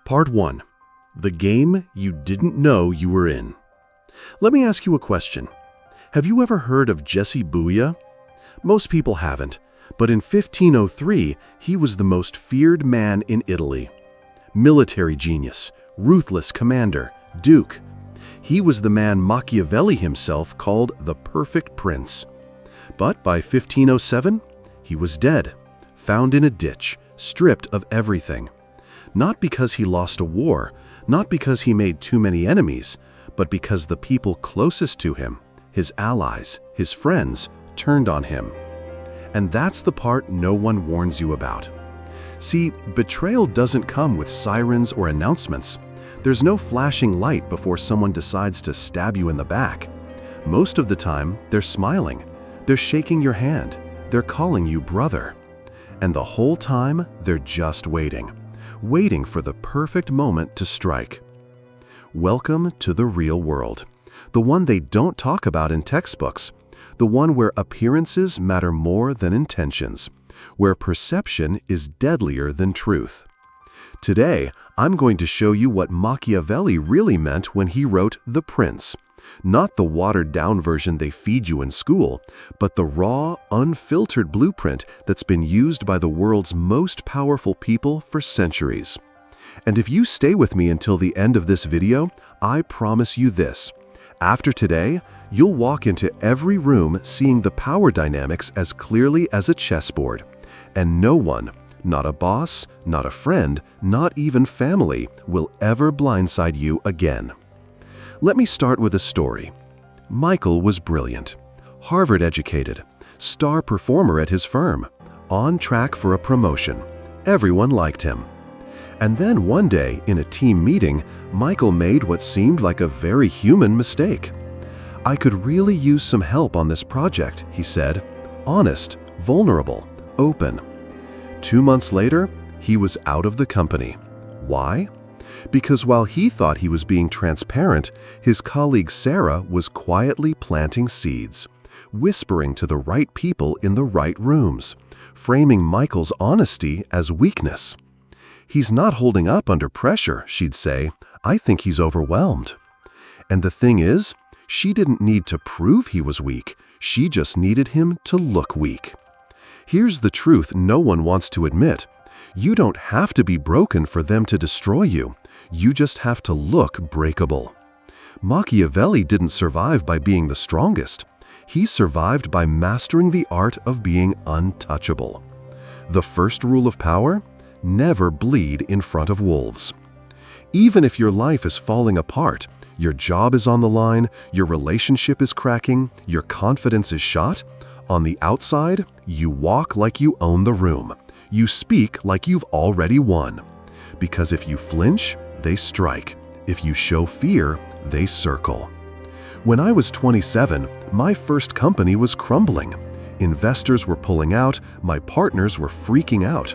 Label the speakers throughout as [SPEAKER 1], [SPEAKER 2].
[SPEAKER 1] Part 1. The game you didn't know you were in. Let me ask you a question. Have you ever heard of Jesse Bouya? Most people haven't, but in 1503, he was the most feared man in Italy. Military genius, ruthless commander, duke. He was the man Machiavelli himself called the perfect prince. But by 1507, he was dead, found in a ditch, stripped of everything. Not because he lost a war, not because he made too many enemies, but because the people closest to him, his allies, his friends, turned on him. And that's the part no one warns you about. See, betrayal doesn't come with sirens or announcements. There's no flashing light before someone decides to stab you in the back. Most of the time, they're smiling, they're shaking your hand, they're calling you brother. And the whole time, they're just waiting for the perfect moment to strike. Welcome to the real world, the one they don't talk about in textbooks, the one where appearances matter more than intentions, where perception is deadlier than truth. Today, I'm going to show you what Machiavelli really meant when he wrote The Prince. Not the watered-down version they feed you in school, but the raw, unfiltered blueprint that's been used by the world's most powerful people for centuries. And if you stay with me until the end of this video, I promise you this. After today, you'll walk into every room seeing the power dynamics as clearly as a chessboard. And no one, not a boss, not a friend, not even family, will ever blindside you again. Let me start with a story. Michael was brilliant, Harvard-educated, star performer at his firm, on track for a promotion. Everyone liked him. And then one day, in a team meeting, Michael made what seemed like a very human mistake. "I could really use some help on this project," he said. Honest, vulnerable, open. 2 months later, he was out of the company. Why? Because while he thought he was being transparent, his colleague Sarah was quietly planting seeds, whispering to the right people in the right rooms, framing Michael's honesty as weakness. "He's not holding up under pressure," she'd say. "I think he's overwhelmed." And the thing is, she didn't need to prove he was weak. She just needed him to look weak. Here's the truth no one wants to admit. You don't have to be broken for them to destroy you. You just have to look breakable. Machiavelli didn't survive by being the strongest. He survived by mastering the art of being untouchable. The first rule of power? Never bleed in front of wolves. Even if your life is falling apart, your job is on the line, your relationship is cracking, your confidence is shot, on the outside, you walk like you own the room. You speak like you've already won. Because if you flinch, they strike. If you show fear, they circle. When I was 27, my first company was crumbling. Investors were pulling out, my partners were freaking out.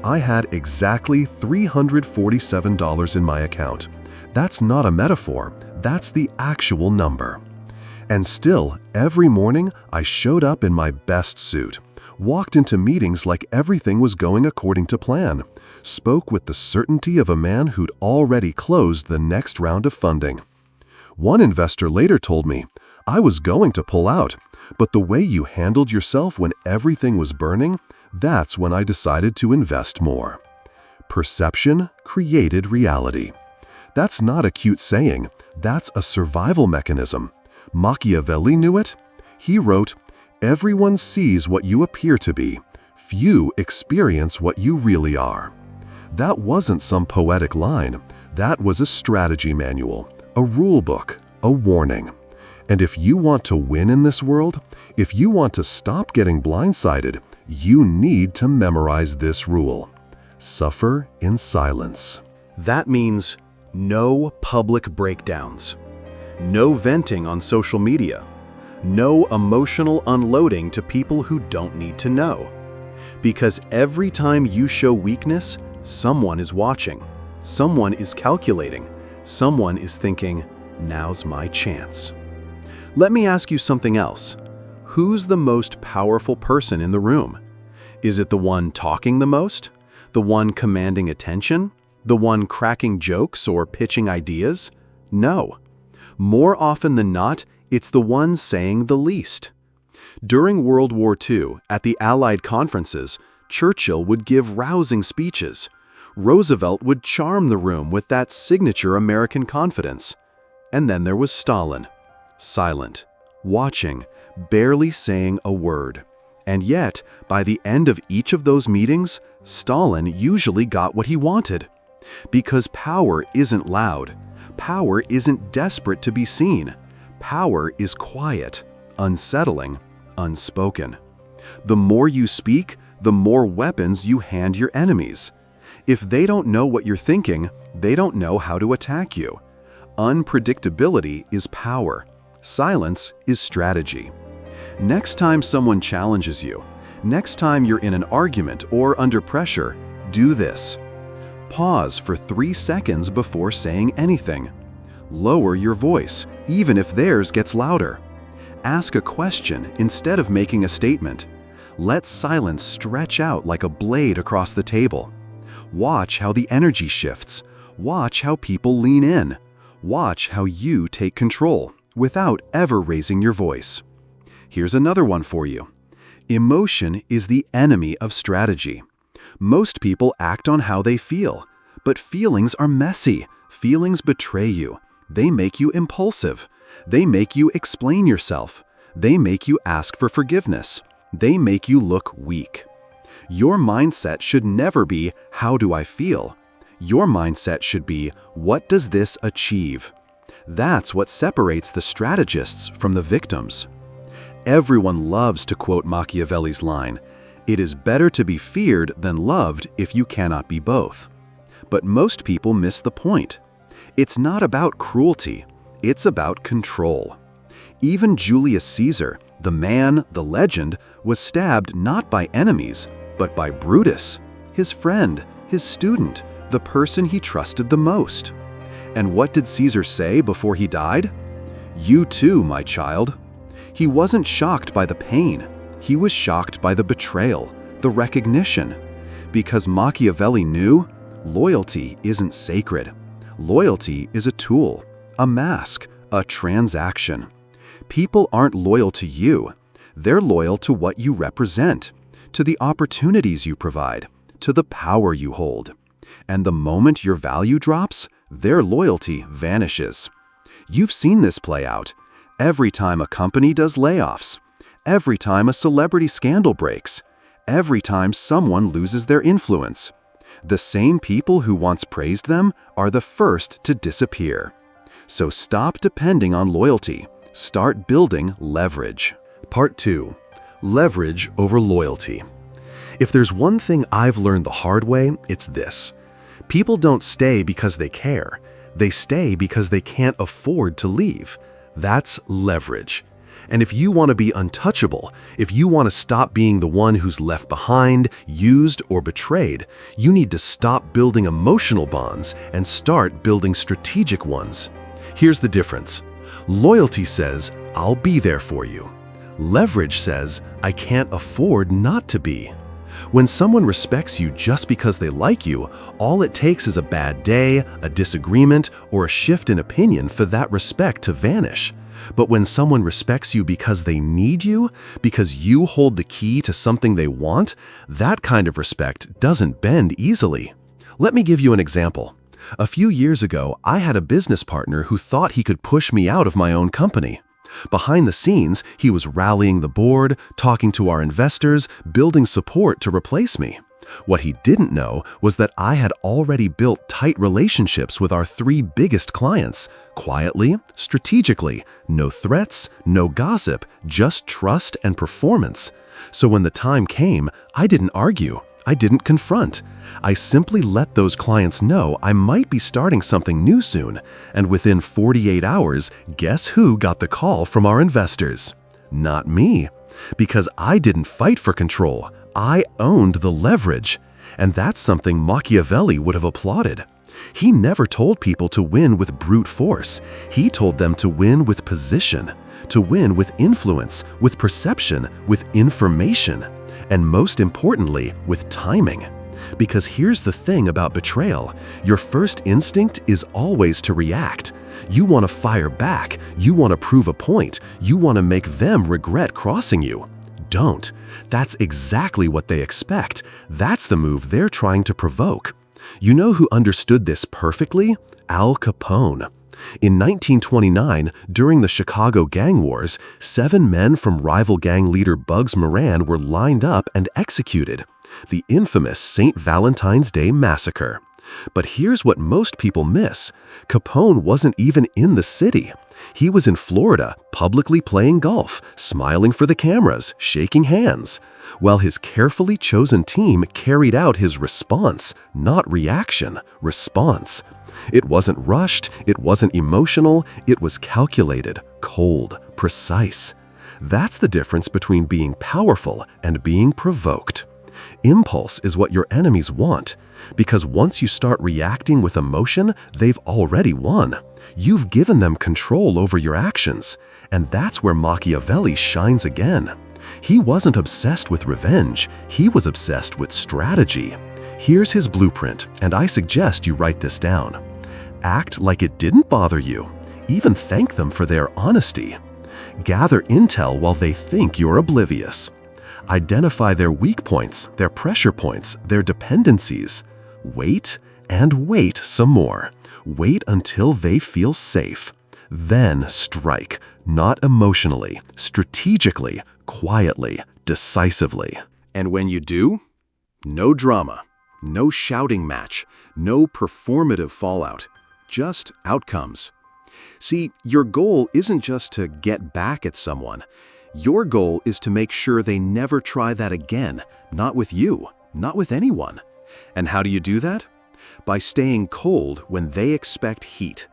[SPEAKER 1] I had exactly $347 in my account. That's not a metaphor, that's the actual number. And still, every morning, I showed up in my best suit, walked into meetings like everything was going according to plan, spoke with the certainty of a man who'd already closed the next round of funding. One investor later told me, "I was going to pull out, but the way you handled yourself when everything was burning, that's when I decided to invest more." Perception created reality. That's not a cute saying, that's a survival mechanism. Machiavelli knew it. He wrote, "Everyone sees what you appear to be. Few experience what you really are." That wasn't some poetic line. That was a strategy manual, a rule book, a warning. And if you want to win in this world, if you want to stop getting blindsided, you need to memorize this rule. Suffer in silence. That means no public breakdowns. No venting on social media. No emotional unloading to people who don't need to know. Because every time you show weakness, someone is watching, someone is calculating, someone is thinking, "Now's my chance." Let me ask you something else. Who's the most powerful person in the room? Is it the one talking the most? The one commanding attention? The one cracking jokes or pitching ideas? No. More often than not, it's the one saying the least. During World War II, at the Allied conferences, Churchill would give rousing speeches. Roosevelt would charm the room with that signature American confidence. And then there was Stalin. Silent, watching, barely saying a word. And yet, by the end of each of those meetings, Stalin usually got what he wanted. Because power isn't loud. Power isn't desperate to be seen. Power is quiet, unsettling, unspoken. The more you speak, the more weapons you hand your enemies. If they don't know what you're thinking, they don't know how to attack you. Unpredictability is power. Silence is strategy. Next time someone challenges you, next time you're in an argument or under pressure, do this. Pause for 3 seconds before saying anything. Lower your voice, even if theirs gets louder. Ask a question instead of making a statement. Let silence stretch out like a blade across the table. Watch how the energy shifts. Watch how people lean in. Watch how you take control without ever raising your voice. Here's another one for you. Emotion is the enemy of strategy. Most people act on how they feel, but feelings are messy. Feelings betray you. They make you impulsive. They make you explain yourself. They make you ask for forgiveness. They make you look weak. Your mindset should never be, how do I feel? Your mindset should be, what does this achieve? That's what separates the strategists from the victims. Everyone loves to quote Machiavelli's line, "It is better to be feared than loved if you cannot be both." But most people miss the point. It's not about cruelty, it's about control. Even Julius Caesar, the man, the legend, was stabbed not by enemies, but by Brutus, his friend, his student, the person he trusted the most. And what did Caesar say before he died? "You too, my child." He wasn't shocked by the pain. He was shocked by the betrayal, the recognition. Because Machiavelli knew, loyalty isn't sacred. Loyalty is a tool, a mask, a transaction. People aren't loyal to you. They're loyal to what you represent, to the opportunities you provide, to the power you hold. And the moment your value drops, their loyalty vanishes. You've seen this play out. Every time a company does layoffs, every time a celebrity scandal breaks, every time someone loses their influence. The same people who once praised them are the first to disappear. So stop depending on loyalty. Start building leverage. Part 2. Leverage over loyalty. If there's one thing I've learned the hard way, it's this. People don't stay because they care. They stay because they can't afford to leave. That's leverage. And if you want to be untouchable, if you want to stop being the one who's left behind, used, or betrayed, you need to stop building emotional bonds and start building strategic ones. Here's the difference. Loyalty says, I'll be there for you. Leverage says, I can't afford not to be. When someone respects you just because they like you, all it takes is a bad day, a disagreement, or a shift in opinion for that respect to vanish. But when someone respects you because they need you, because you hold the key to something they want, that kind of respect doesn't bend easily. Let me give you an example. A few years ago, I had a business partner who thought he could push me out of my own company. Behind the scenes, he was rallying the board, talking to our investors, building support to replace me. What he didn't know was that I had already built tight relationships with our 3 biggest clients, quietly, strategically, no threats, no gossip, just trust and performance. So when the time came, I didn't argue. I didn't confront. I simply let those clients know I might be starting something new soon, and within 48 hours, guess who got the call from our investors? Not me. Because I didn't fight for control. I owned the leverage. And that's something Machiavelli would have applauded. He never told people to win with brute force. He told them to win with position, to win with influence, with perception, with information, and most importantly, with timing. Because here's the thing about betrayal. Your first instinct is always to react. You want to fire back. You want to prove a point. You want to make them regret crossing you. Don't. That's exactly what they expect. That's the move they're trying to provoke. You know who understood this perfectly? Al Capone. In 1929, during the Chicago gang wars, 7 men from rival gang leader Bugs Moran were lined up and executed. The infamous St. Valentine's Day Massacre. But here's what most people miss. Capone wasn't even in the city. He was in Florida, publicly playing golf, smiling for the cameras, shaking hands, while his carefully chosen team carried out his response, not reaction, response. It wasn't rushed, it wasn't emotional, it was calculated, cold, precise. That's the difference between being powerful and being provoked. Impulse is what your enemies want, because once you start reacting with emotion, they've already won. You've given them control over your actions, and that's where Machiavelli shines again. He wasn't obsessed with revenge, he was obsessed with strategy. Here's his blueprint, and I suggest you write this down. Act like it didn't bother you. Even thank them for their honesty. Gather intel while they think you're oblivious. Identify their weak points, their pressure points, their dependencies. Wait and wait some more. Wait until they feel safe. Then strike, not emotionally, strategically, quietly, decisively. And when you do, no drama, no shouting match, no performative fallout, just outcomes. See, your goal isn't just to get back at someone. Your goal is to make sure they never try that again, not with you, not with anyone. And how do you do that? By staying cold when they expect heat.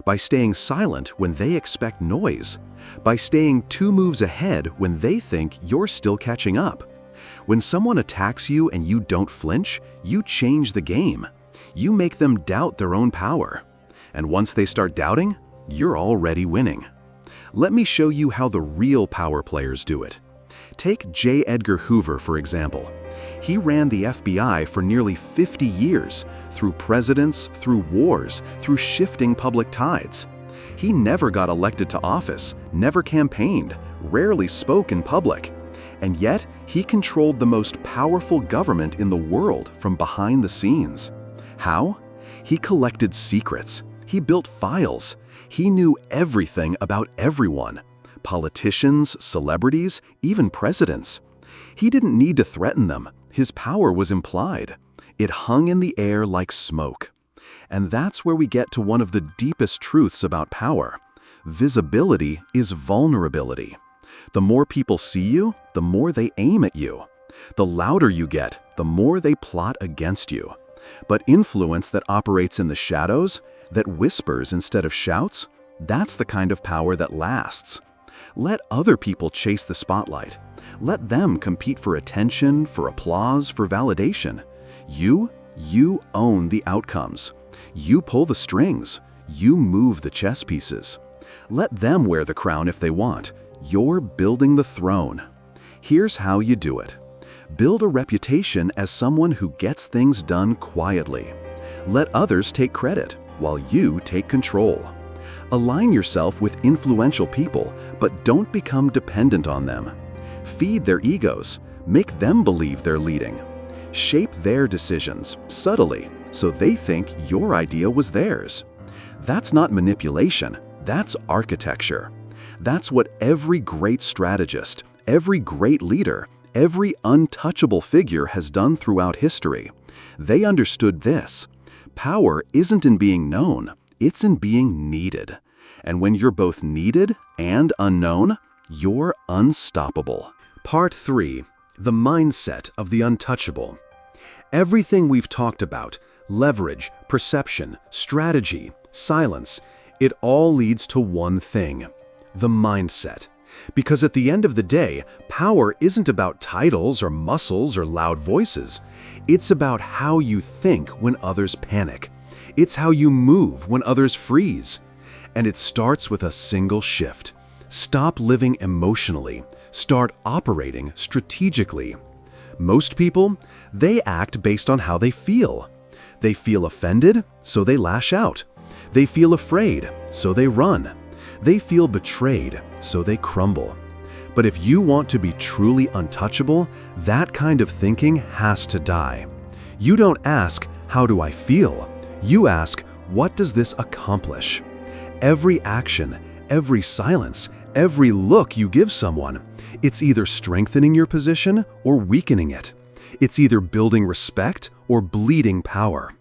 [SPEAKER 1] By staying silent when they expect noise. By staying 2 moves ahead when they think you're still catching up. When someone attacks you and you don't flinch, you change the game. You make them doubt their own power. And once they start doubting, you're already winning. Let me show you how the real power players do it. Take J. Edgar Hoover, for example. He ran the FBI for nearly 50 years, through presidents, through wars, through shifting public tides. He never got elected to office, never campaigned, rarely spoke in public. And yet, he controlled the most powerful government in the world from behind the scenes. How? He collected secrets. He built files. He knew everything about everyone. Politicians, celebrities, even presidents. He didn't need to threaten them. His power was implied. It hung in the air like smoke. And that's where we get to one of the deepest truths about power. Visibility is vulnerability. The more people see you, the more they aim at you. The louder you get, the more they plot against you. But influence that operates in the shadows, that whispers instead of shouts, that's the kind of power that lasts. Let other people chase the spotlight. Let them compete for attention, for applause, for validation. You own the outcomes. You pull the strings. You move the chess pieces. Let them wear the crown if they want. You're building the throne. Here's how you do it. Build a reputation as someone who gets things done quietly. Let others take credit, while you take control. Align yourself with influential people, but don't become dependent on them. Feed their egos. Make them believe they're leading. Shape their decisions, subtly, so they think your idea was theirs. That's not manipulation, that's architecture. That's what every great strategist, every great leader, every untouchable figure has done throughout history. They understood this. Power isn't in being known, it's in being needed. And when you're both needed and unknown, you're unstoppable. Part 3. The mindset of the untouchable. Everything we've talked about, leverage, perception, strategy, silence, it all leads to one thing: the mindset. Because at the end of the day, power isn't about titles or muscles or loud voices. It's about how you think when others panic. It's how you move when others freeze. And it starts with a single shift. Stop living emotionally. Start operating strategically. Most people, they act based on how they feel. They feel offended, so they lash out. They feel afraid, so they run. They feel betrayed, so they crumble. But if you want to be truly untouchable, that kind of thinking has to die. You don't ask, "How do I feel?" You ask, "What does this accomplish?" Every action, every silence, every look you give someone, it's either strengthening your position or weakening it. It's either building respect or bleeding power.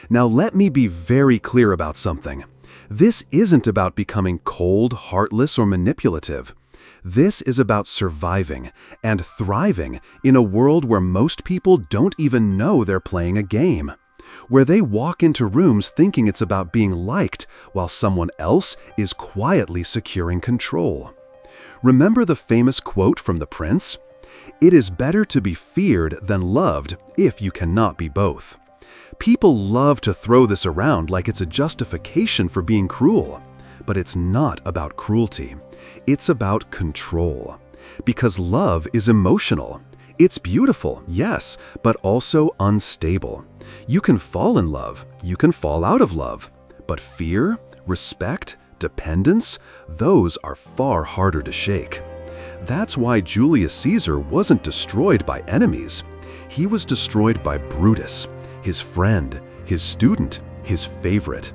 [SPEAKER 1] Now let me be very clear about something. This isn't about becoming cold, heartless, or manipulative. This is about surviving and thriving in a world where most people don't even know they're playing a game, where they walk into rooms thinking it's about being liked while someone else is quietly securing control. Remember the famous quote from The Prince? "It is better to be feared than loved if you cannot be both." People love to throw this around like it's a justification for being cruel, but it's not about cruelty. It's about control. Because love is emotional. It's beautiful, yes, but also unstable. You can fall in love, you can fall out of love, but fear, respect, dependence, those are far harder to shake. That's why Julius Caesar wasn't destroyed by enemies. He was destroyed by Brutus, his friend, his student, his favorite.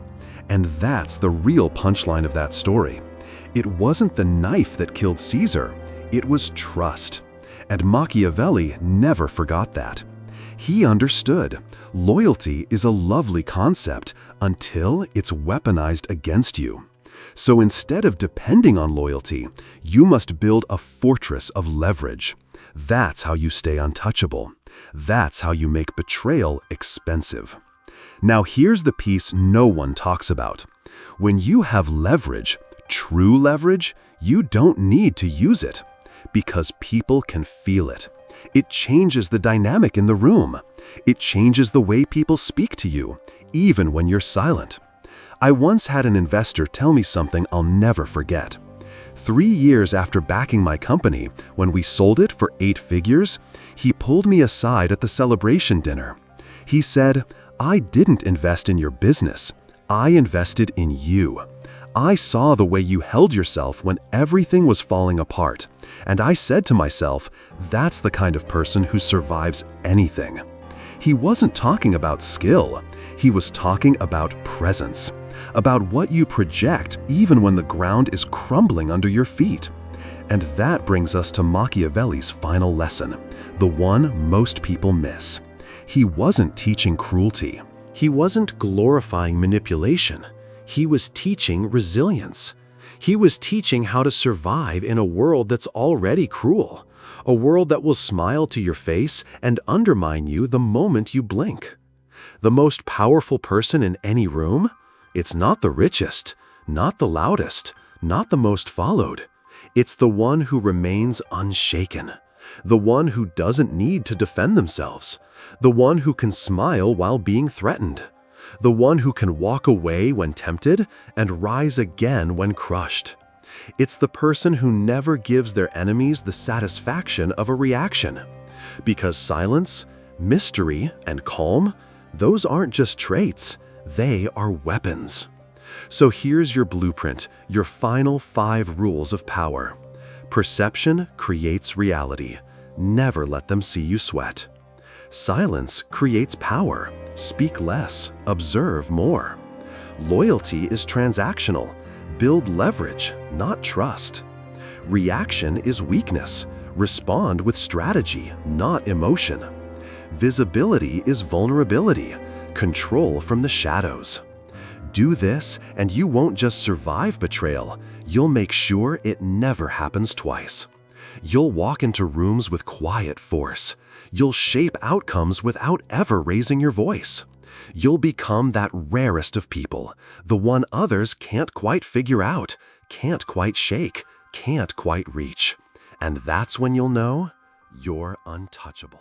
[SPEAKER 1] And that's the real punchline of that story. It wasn't the knife that killed Caesar, it was trust. And Machiavelli never forgot that. He understood loyalty is a lovely concept until it's weaponized against you. So instead of depending on loyalty, you must build a fortress of leverage. That's how you stay untouchable. That's how you make betrayal expensive. Now here's the piece no one talks about. When you have leverage, true leverage, you don't need to use it because people can feel it. It changes the dynamic in the room. It changes the way people speak to you, even when you're silent. I once had an investor tell me something I'll never forget. 3 years after backing my company, when we sold it for 8 figures, he pulled me aside at the celebration dinner. He said, "I didn't invest in your business. I invested in you. I saw the way you held yourself when everything was falling apart. And I said to myself, that's the kind of person who survives anything." He wasn't talking about skill. He was talking about presence, about what you project even when the ground is crumbling under your feet. And that brings us to Machiavelli's final lesson, the one most people miss. He wasn't teaching cruelty. He wasn't glorifying manipulation. He was teaching resilience. He was teaching how to survive in a world that's already cruel, a world that will smile to your face and undermine you the moment you blink. The most powerful person in any room? It's not the richest, not the loudest, not the most followed. It's the one who remains unshaken, the one who doesn't need to defend themselves, the one who can smile while being threatened, the one who can walk away when tempted and rise again when crushed. It's the person who never gives their enemies the satisfaction of a reaction. Because silence, mystery, and calm, those aren't just traits, they are weapons. So here's your blueprint, your final 5 rules of power. Perception creates reality. Never let them see you sweat. Silence creates power. Speak less, observe more. Loyalty is transactional. Build leverage, not trust. Reaction is weakness. Respond with strategy, not emotion. Visibility is vulnerability. Control from the shadows. Do this, and you won't just survive betrayal, you'll make sure it never happens twice. You'll walk into rooms with quiet force. You'll shape outcomes without ever raising your voice. You'll become that rarest of people, the one others can't quite figure out, can't quite shake, can't quite reach. And that's when you'll know you're untouchable.